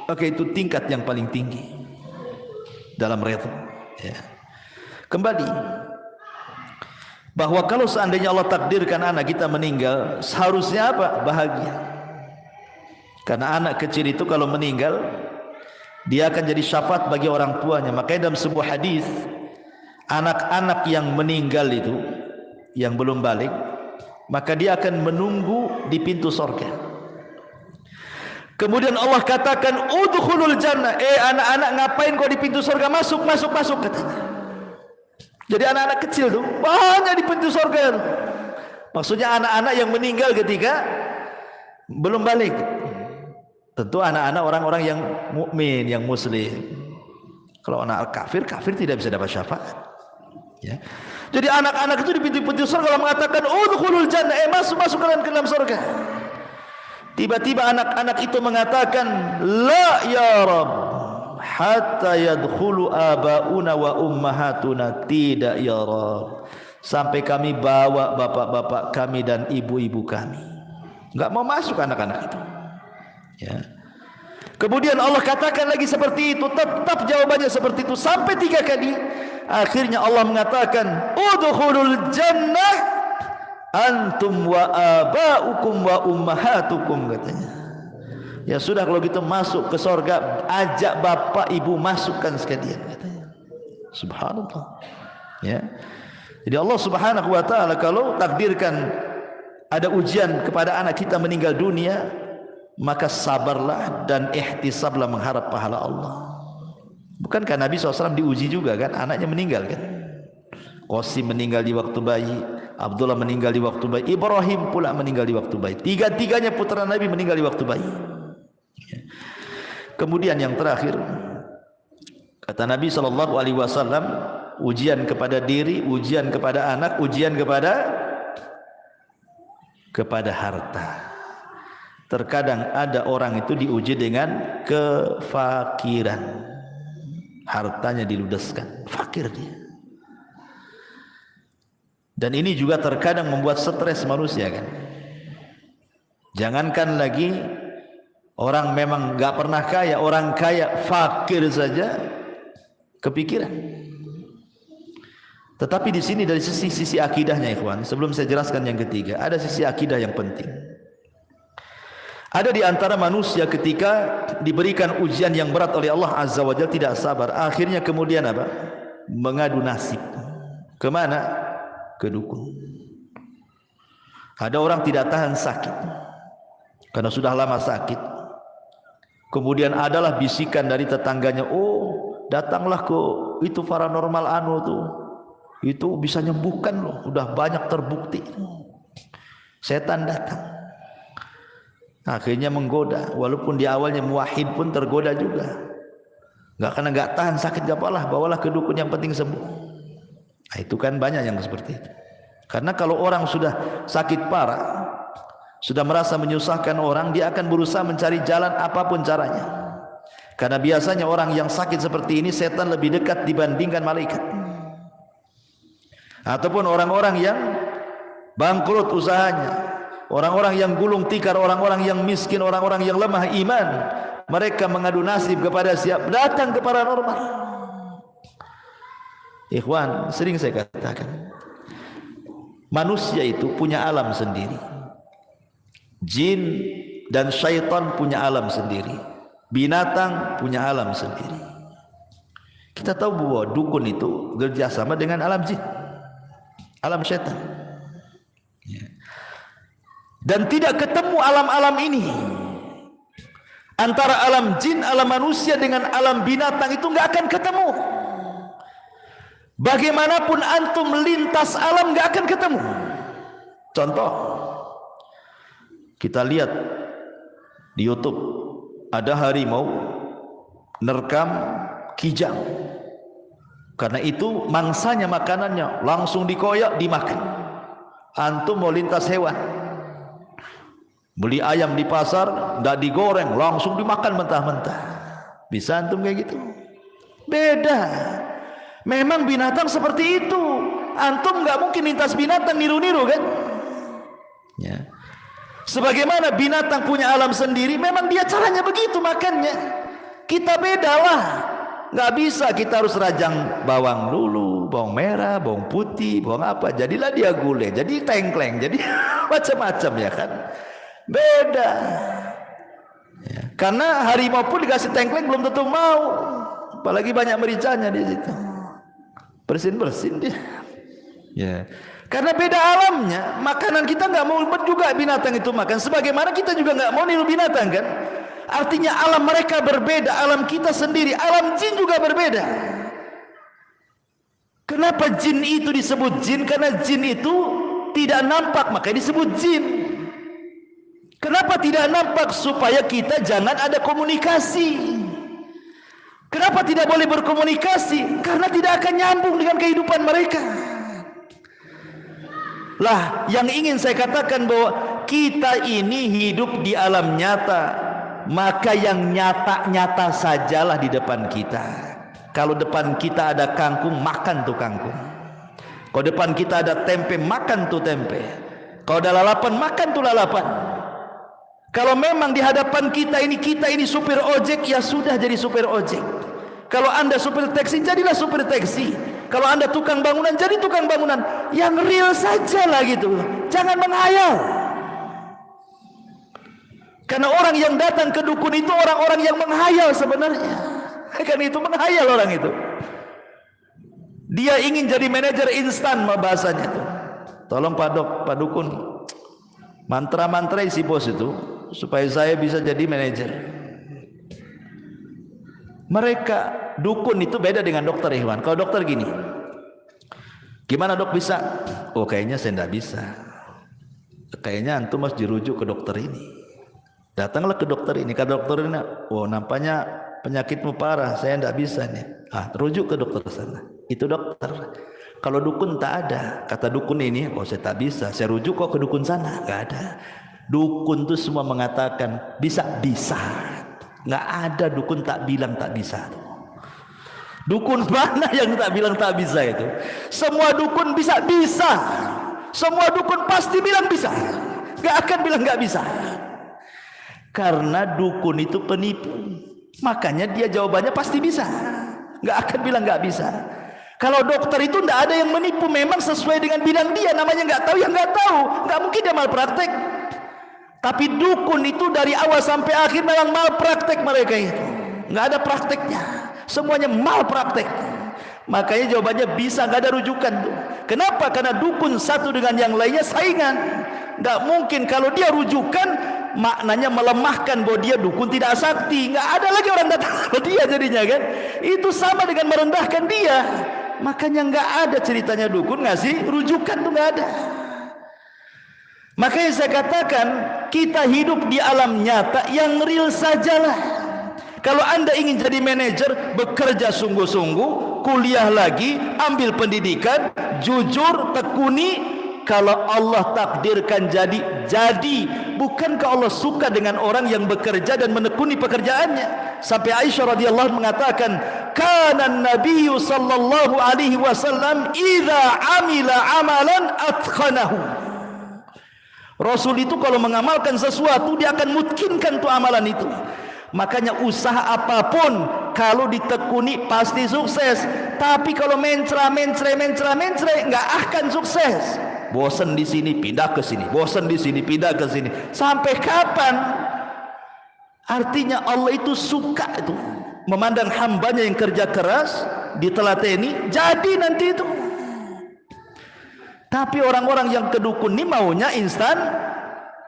Oke, itu tingkat yang paling tinggi dalam redha. Ya. Kembali bahwa kalau seandainya Allah takdirkan anak kita meninggal, seharusnya apa? Bahagia. Karena anak kecil itu kalau meninggal, dia akan jadi syafaat bagi orang tuanya. Makanya dalam sebuah hadis, anak-anak yang meninggal itu, yang belum balik, maka dia akan menunggu di pintu surga. Kemudian Allah katakan, udkhulul jannah. Anak-anak, ngapain kau di pintu surga? Masuk, masuk, masuk, katanya. Jadi anak-anak kecil tuh banyak di pintu surga. Maksudnya anak-anak yang meninggal ketika belum balik. Tentu anak-anak orang-orang yang mukmin, yang muslim. Kalau anak kafir, kafir tidak bisa dapat syafaat. Ya. Jadi anak-anak itu di pintu-pintu surga Allah mengatakan, udkhulul jannah, masuk ke dalam surga. Tiba-tiba anak-anak itu mengatakan, la ya Rabb, hatta yadkhulu abauna wa ummahatuna. Tidak ya Rabb, sampai kami bawa bapak-bapak kami dan ibu-ibu kami. Enggak mau masuk anak-anak itu. Ya. Kemudian Allah katakan lagi seperti itu, tetap jawabannya seperti itu sampai 3 kali. Akhirnya Allah mengatakan, udkhulul jannah antum wa abaukum wa ummahatukum, katanya. Ya sudah, kalau gitu masuk ke surga, ajak bapak ibu masukkan sekalian, katanya. Subhanallah. Ya. Jadi Allah Subhanahu wa taala kalau takdirkan ada ujian kepada anak kita meninggal dunia, maka sabarlah dan ihtisablah mengharap pahala Allah. Bukankah Nabi SAW diuji juga kan? Anaknya meninggal kan? Qasim meninggal di waktu bayi, Abdullah meninggal di waktu bayi, Ibrahim pula meninggal di waktu bayi. Tiga-tiganya putra Nabi meninggal di waktu bayi. Kemudian yang terakhir, kata Nabi SAW, ujian kepada diri, ujian kepada anak, ujian kepada harta. Terkadang ada orang itu diuji dengan kefakiran, hartanya diludeskan, fakir dia. Dan ini juga terkadang membuat stres manusia kan. Jangankan lagi orang memang nggak pernah kaya, orang kaya fakir saja kepikiran. Tetapi di sini dari sisi akidahnya, ikhwan, sebelum saya jelaskan yang ketiga, ada sisi akidah yang penting. Ada di antara manusia ketika diberikan ujian yang berat oleh Allah Azza wa Jalla tidak sabar, akhirnya kemudian apa? Mengadu nasib. Kemana? Ke dukun. Ada orang tidak tahan sakit karena sudah lama sakit. Kemudian adalah bisikan dari tetangganya, oh datanglah ke itu paranormal tuh, itu bisa nyembuhkan loh, udah banyak terbukti. Setan datang. Akhirnya menggoda, walaupun di awalnya muwahhid pun tergoda juga. Karena nggak tahan sakit, gak apalah, bawalah ke dukun, yang penting sembuh. Nah, itu kan banyak yang seperti itu. Karena kalau orang sudah sakit parah, sudah merasa menyusahkan orang, dia akan berusaha mencari jalan apapun caranya. Karena biasanya orang yang sakit seperti ini, setan lebih dekat dibandingkan malaikat. Ataupun orang-orang yang bangkrut usahanya, orang-orang yang gulung tikar, orang-orang yang miskin, orang-orang yang lemah iman, mereka mengadu nasib kepada siapa? Datang ke paranormal. Ikhwan, sering saya katakan, manusia itu punya alam sendiri. Jin dan syaitan punya alam sendiri. Binatang punya alam sendiri. Kita tahu bahwa dukun itu kerjasama dengan alam jin, alam syaitan. Dan tidak ketemu alam-alam ini. Antara alam jin, alam manusia dengan alam binatang itu nggak akan ketemu. Bagaimanapun antum lintas alam nggak akan ketemu. Contoh, kita lihat di YouTube ada harimau nerkam kijang. Karena itu mangsanya makanannya langsung dikoyak dimakan. Antum mau lintas hewan, Beli ayam di pasar, tidak digoreng, langsung dimakan mentah-mentah. Bisa antum kayak gitu? Beda. Memang binatang seperti itu. Antum nggak mungkin lintas binatang niru-niru kan? Ya. Sebagaimana binatang punya alam sendiri, memang dia caranya begitu makannya. Kita beda lah. Nggak bisa kita harus rajang bawang dulu, bawang merah, bawang putih, bawang apa. Jadilah dia gulai, jadi tengkleng, jadi macam-macam ya kan. Beda ya. Karena harimau pun dikasih tengkleng belum tentu mau, apalagi banyak mericanya di situ, bersin dia ya. Karena beda alamnya. Makanan kita nggak mau juga binatang itu makan, sebagaimana kita juga nggak mau niru binatang kan. Artinya alam mereka berbeda, alam kita sendiri, alam jin juga berbeda. Kenapa jin itu disebut jin? Karena jin itu tidak nampak, makanya disebut jin. Kenapa tidak nampak? Supaya kita jangan ada komunikasi. Kenapa tidak boleh berkomunikasi? Karena tidak akan nyambung dengan kehidupan mereka. Lah, yang ingin saya katakan bahwa kita ini hidup di alam nyata, maka yang nyata-nyata sajalah di depan kita. Kalau depan kita ada kangkung, makan tuh kangkung. Kalau depan kita ada tempe, makan tuh tempe. Kalau ada lalapan, makan tuh lalapan. Kalau memang di hadapan kita ini supir ojek, ya sudah jadi supir ojek. Kalau anda supir taksi, jadilah supir taksi. Kalau anda tukang bangunan, jadi tukang bangunan. Yang real saja lah gitu. Jangan menghayal. Karena orang yang datang ke dukun itu orang-orang yang menghayal sebenarnya. Kan itu menghayal orang itu. Dia ingin jadi manajer instan bahasanya itu. Tolong Pak Dukun, mantra-mantra isi bos itu supaya saya bisa jadi manajer. Mereka dukun itu beda dengan dokter Ikhwan. Kalau dokter gini, gimana dok bisa? Oh kayaknya saya tidak bisa. Kayaknya antum harus dirujuk ke dokter ini. Datanglah ke dokter ini. Kata dokter ini, oh nampaknya penyakitmu parah, saya tidak bisa nih. Rujuk ke dokter sana. Itu dokter. Kalau dukun tak ada. Kata dukun ini, oh saya tak bisa, saya rujuk kok ke dukun sana. Gak ada. Dukun itu semua mengatakan bisa. Nggak ada dukun tak bilang tak bisa. Dukun mana yang tak bilang tak bisa itu? Semua dukun bisa. Semua dukun pasti bilang bisa. Nggak akan bilang nggak bisa. Karena dukun itu penipu. Makanya dia jawabannya pasti bisa. Nggak akan bilang nggak bisa. Kalau dokter itu nggak ada yang menipu, memang sesuai dengan bidang dia. Namanya nggak tahu yang nggak tahu. Nggak mungkin dia malpraktek. Tapi dukun itu dari awal sampai akhir memang malpraktek mereka itu. Nggak ada prakteknya. Semuanya malpraktek. Makanya jawabannya bisa, nggak ada rujukan tuh. Kenapa? Karena dukun satu dengan yang lainnya saingan. Nggak mungkin kalau dia rujukan maknanya melemahkan bahwa dia dukun tidak sakti. Nggak ada lagi orang datang ke dia jadinya kan. Itu sama dengan merendahkan dia. Makanya nggak ada ceritanya dukun ngasih rujukan tuh nggak ada. Makanya saya katakan kita hidup di alam nyata yang real sajalah. Kalau anda ingin jadi manajer, bekerja sungguh-sungguh, kuliah lagi, ambil pendidikan, jujur, tekuni. Kalau Allah takdirkan jadi. Bukankah Allah suka dengan orang yang bekerja dan menekuni pekerjaannya? Sampai Aisyah radhiyallahu mengatakan, kana Nabiyyu sallallahu alaihi wasallam idza amila amalan atqanahu. Rasul itu kalau mengamalkan sesuatu, dia akan mutkinkan tuh amalan itu. Makanya usaha apapun kalau ditekuni pasti sukses. Tapi kalau mencra nggak akan sukses. Bosan di sini pindah ke sini, bosan di sini pindah ke sini. Sampai kapan? Artinya Allah itu suka itu memandang hambanya yang kerja keras, ditelateni, jadi nanti itu. Tapi orang-orang yang kedukun ini maunya instan,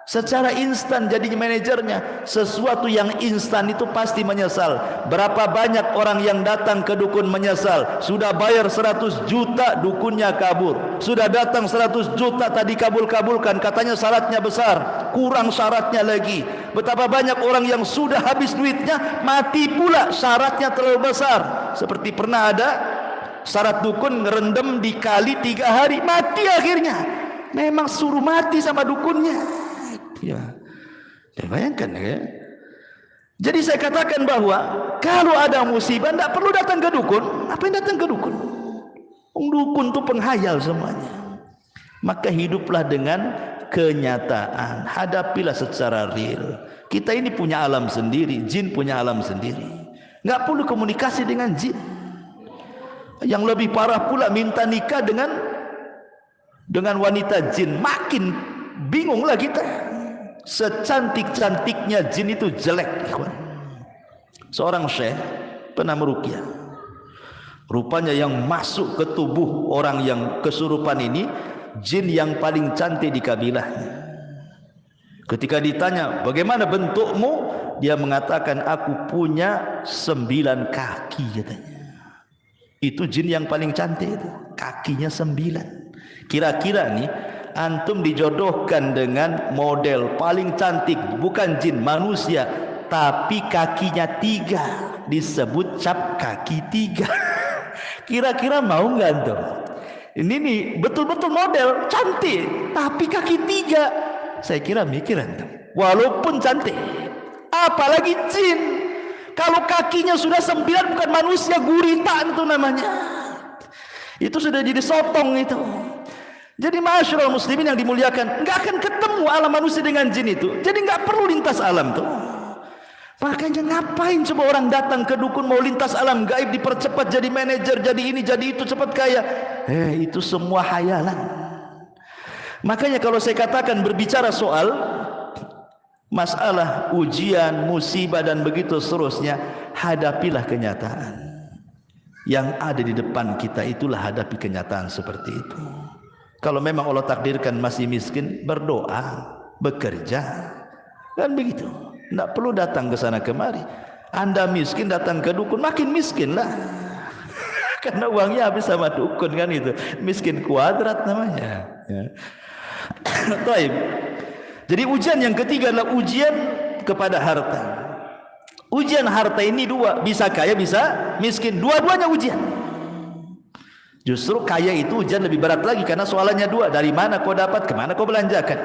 secara instan jadi manajernya. Sesuatu yang instan itu pasti menyesal. Berapa banyak orang yang datang ke dukun menyesal. Sudah bayar 100 juta, dukunnya kabur. Sudah datang 100 juta, tadi kabul-kabulkan, katanya syaratnya besar, kurang syaratnya lagi. Betapa banyak orang yang sudah habis duitnya, mati pula, syaratnya terlalu besar. Seperti pernah ada syarat dukun ngerendam di kali 3 hari, mati akhirnya. Memang suruh mati sama dukunnya ya. Bayangkan ya. Jadi saya katakan bahwa kalau ada musibah tidak perlu datang ke dukun. Apa yang datang ke dukun? Dukun itu penghayal semuanya. Maka hiduplah dengan kenyataan. Hadapilah secara real. Kita ini punya alam sendiri, jin punya alam sendiri. Nggak perlu komunikasi dengan jin. Yang lebih parah pula minta nikah dengan wanita jin. Makin bingunglah kita. Secantik-cantiknya jin itu jelek. Seorang syekh pernah meruqyah. Rupanya yang masuk ke tubuh orang yang kesurupan ini jin yang paling cantik di kabilahnya. Ketika ditanya bagaimana bentukmu, dia mengatakan aku punya 9 kaki katanya. Itu jin yang paling cantik itu, kakinya 9. Kira-kira nih antum dijodohkan dengan model paling cantik, bukan jin, manusia, tapi kakinya 3, disebut cap kaki 3. Kira-kira mau nggak antum? Ini nih betul-betul model cantik, tapi kaki 3. Saya kira mikir antum, walaupun cantik, apalagi jin. Kalau kakinya sudah 9 bukan manusia, gurita itu namanya. Itu sudah jadi sotong itu. Jadi masyaallah muslimin yang dimuliakan, nggak akan ketemu alam manusia dengan jin itu. Jadi nggak perlu lintas alam tuh. Makanya ngapain coba orang datang ke dukun mau lintas alam gaib, dipercepat jadi manajer, jadi ini, jadi itu, cepat kaya. Itu semua hayalan. Makanya kalau saya katakan berbicara soal masalah ujian, musibah dan begitu seterusnya, hadapilah kenyataan. Yang ada di depan kita itulah hadapi kenyataan seperti itu. Kalau memang Allah takdirkan masih miskin, berdoa, bekerja, kan begitu. Tidak perlu datang ke sana kemari. Anda miskin datang ke dukun, makin miskin lah. Karena uangnya habis sama dukun kan itu. Miskin kuadrat namanya. Ya. Taib. Jadi ujian yang ketiga adalah ujian kepada harta. Ujian harta ini 2, bisa kaya, bisa miskin. Dua-duanya ujian. Justru kaya itu ujian lebih berat lagi karena soalannya 2, dari mana kau dapat, kemana kau belanjakan.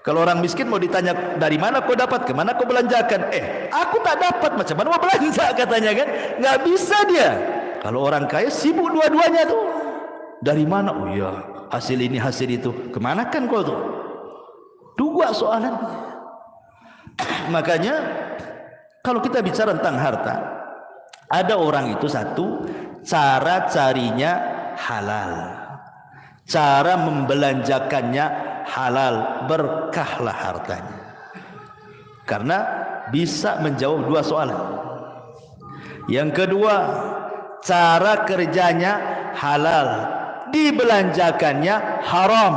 Kalau orang miskin mau ditanya dari mana kau dapat, kemana kau belanjakan, aku tak dapat, macam mana mau belanja katanya kan, nggak bisa dia. Kalau orang kaya sibuk dua-duanya tuh, dari mana, oh iya hasil ini hasil itu, kemana kan kau tuh, 2 soalan. Makanya kalau kita bicara tentang harta, ada orang itu satu, cara carinya halal, cara membelanjakannya halal, berkahlah hartanya. Karena bisa menjawab 2 soalan. Yang kedua, cara kerjanya halal, dibelanjakannya haram.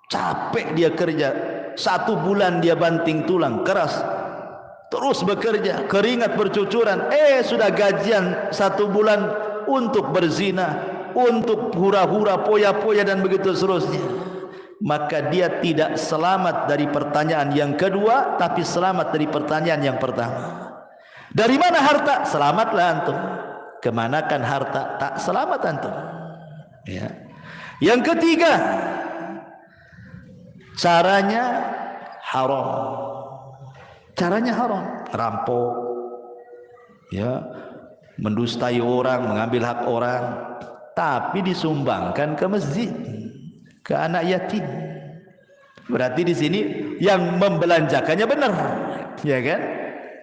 Capek dia kerja, 1 bulan dia banting tulang keras, terus bekerja, keringat bercucuran, sudah gajian 1 bulan untuk berzina, untuk hura-hura, poya-poya dan begitu seterusnya. Maka dia tidak selamat dari pertanyaan yang kedua, tapi selamat dari pertanyaan yang pertama. Dari mana harta? Selamatlah antum. Kemanakan harta? Tak selamat antum. Ya. Yang ketiga, caranya haram. Caranya haram, rampok, ya, mendustai orang, mengambil hak orang, tapi disumbangkan ke masjid, ke anak yatim. Berarti di sini yang membelanjakannya benar, ya kan?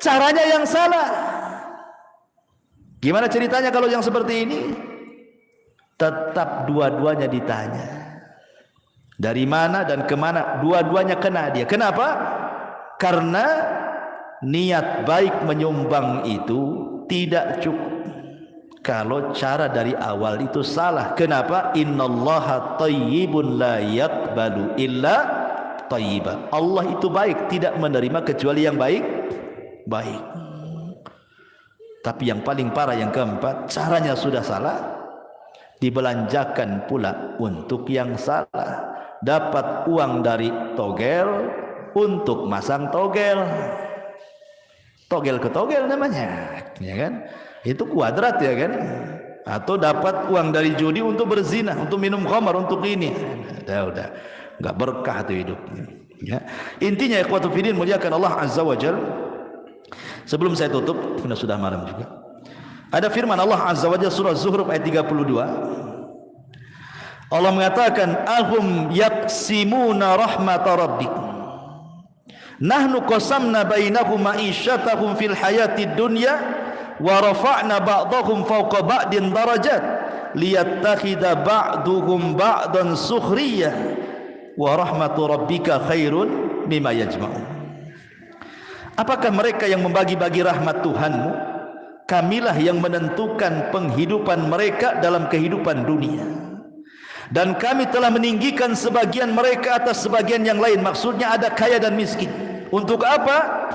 Caranya yang salah. Gimana ceritanya kalau yang seperti ini? Tetap dua-duanya ditanya. Dari mana dan kemana? Dua-duanya kena dia. Kenapa? Karena niat baik menyumbang itu tidak cukup kalau cara dari awal itu salah. Kenapa? Innallaha thayyibun la yaqbalu illa thayyiba. Allah itu baik, tidak menerima kecuali yang baik. Tapi yang paling parah yang keempat, caranya sudah salah, dibelanjakan pula untuk yang salah. Dapat uang dari togel untuk masang togel. Togel ke togel namanya, ya kan? Itu kuadrat, ya kan? Atau dapat uang dari judi untuk berzina, untuk minum khamar, untuk ini. Udah, nggak berkah tuh hidupnya. Ya. Intinya ikhwatu fillah muliakan Allah Azza wa Jalla. Sebelum saya tutup, sudah malam juga. Ada firman Allah Azza wa Jalla surah Zuhruf ayat 32. Allah mengatakan, "Ahum yaqsimuna rahmata rabbik. Nahnu qasamna bainahum ma'isyatahum fil hayatid dunya wa rafa'na ba'dahum fawqa ba'din darajat liyattakhidha ba'duhum ba'dan sukhriyah wa rahmatu rabbika khairun mimma yajma'un." Apakah mereka yang membagi-bagi rahmat Tuhanmu? Kamilah yang menentukan penghidupan mereka dalam kehidupan dunia, dan kami telah meninggikan sebagian mereka atas sebagian yang lain. Maksudnya ada kaya dan miskin. Untuk apa?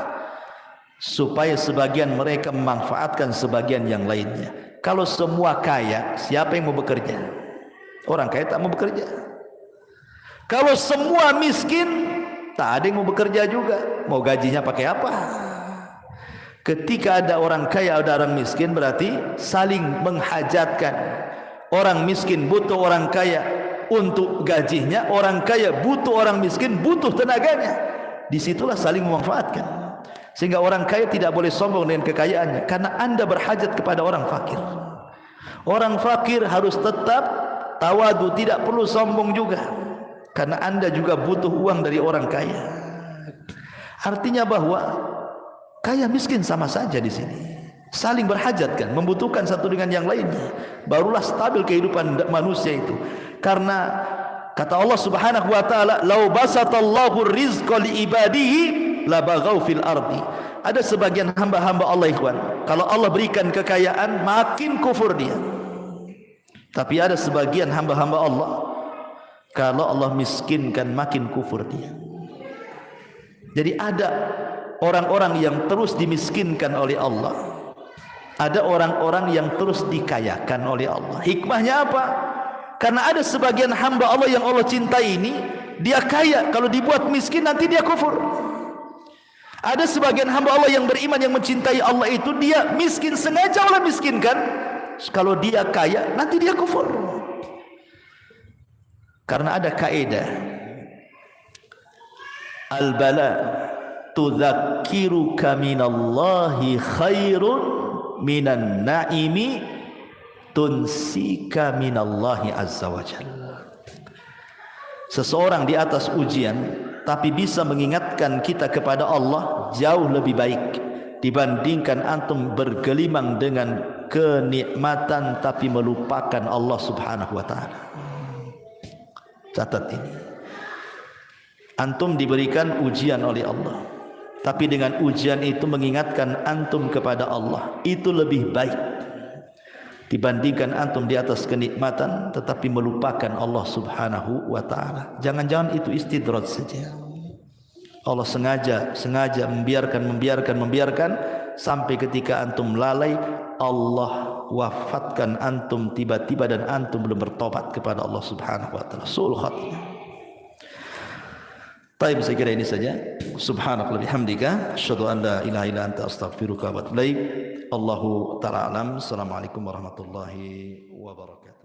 Supaya sebagian mereka memanfaatkan sebagian yang lainnya. Kalau semua kaya, siapa yang mau bekerja? Orang kaya tak mau bekerja. Kalau semua miskin, tak ada yang mau bekerja juga. Mau gajinya pakai apa? Ketika ada orang kaya, ada orang miskin, berarti saling menghajatkan. Orang miskin butuh orang kaya untuk gajinya, orang kaya butuh orang miskin, butuh tenaganya. Disitulah saling memanfaatkan. Sehingga orang kaya tidak boleh sombong dengan kekayaannya, karena anda berhajat kepada orang fakir. Orang fakir harus tetap tawadu, tidak perlu sombong juga, karena anda juga butuh uang dari orang kaya. Artinya bahwa kaya miskin sama saja di sini, saling berhajatkan, membutuhkan satu dengan yang lainnya. Barulah stabil kehidupan manusia itu. Karena kata Allah Subhanahu wa taala, "Lau basatallahu rizqa li ibadihi labaghaw fil ardi." Ada sebagian hamba-hamba Allah, ikhwan, kalau Allah berikan kekayaan makin kufur dia. Tapi ada sebagian hamba-hamba Allah, kalau Allah miskinkan makin kufur dia. Jadi ada orang-orang yang terus dimiskinkan oleh Allah, ada orang-orang yang terus dikayakan oleh Allah. Hikmahnya apa? Karena ada sebagian hamba Allah yang Allah cintai ini, dia kaya, kalau dibuat miskin nanti dia kufur. Ada sebagian hamba Allah yang beriman, yang mencintai Allah itu, dia miskin, sengaja Allah miskinkan. Kalau dia kaya nanti dia kufur. Karena ada kaidah, al-bala tudzakiruka minallahi khairun minan naimi tunsika minallahi azza wa jalla. Seseorang di atas ujian tapi bisa mengingatkan kita kepada Allah jauh lebih baik dibandingkan antum bergelimang dengan kenikmatan tapi melupakan Allah Subhanahu wa taala. Catat ini. Antum diberikan ujian oleh Allah, tapi dengan ujian itu mengingatkan antum kepada Allah, itu lebih baik dibandingkan antum di atas kenikmatan tetapi melupakan Allah Subhanahu wa taala. Jangan-jangan itu istidraj saja. Allah sengaja membiarkan sampai ketika antum lalai, Allah wafatkan antum tiba-tiba dan antum belum bertobat kepada Allah Subhanahu wa taala. Su'ul khatimah. Baik, saya kira ini saja. Subhanallah bihamdika, asyhadu an la ilaha illa anta astaghfiruka wa atubu ilaik. Allahu ta'ala alam. Assalamualaikum warahmatullahi wabarakatuh.